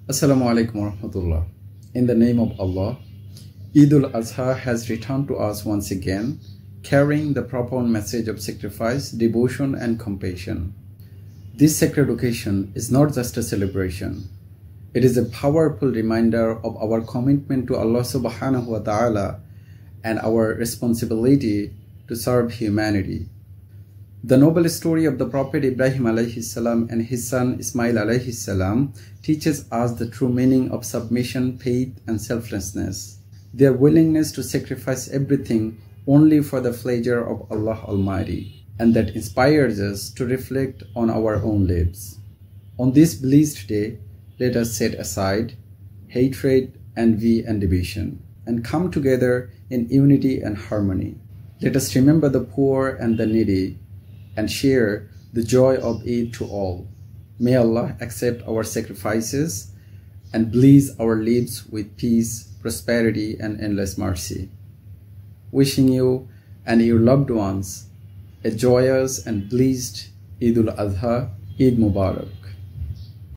Assalamu alaikum warahmatullah. In the name of Allah, Eid al-Adha has returned to us once again, carrying the profound message of sacrifice, devotion and compassion. This sacred occasion is not just a celebration. It is a powerful reminder of our commitment to Allah subhanahu wa ta'ala and our responsibility to serve humanity. The noble story of the Prophet Ibrahim alayhi salam and his son Ismail alayhi salam teaches us the true meaning of submission, faith and selflessness. Their willingness to sacrifice everything only for the pleasure of Allah Almighty, and that inspires us to reflect on our own lives. On this blessed day, let us set aside hatred, envy and division, and come together in unity and harmony. Let us remember the poor and the needy, and share the joy of Eid to all. May Allah accept our sacrifices and bless our lives with peace, prosperity and endless mercy. Wishing you and your loved ones a joyous and blessed Eid al-Adha. Eid Mubarak.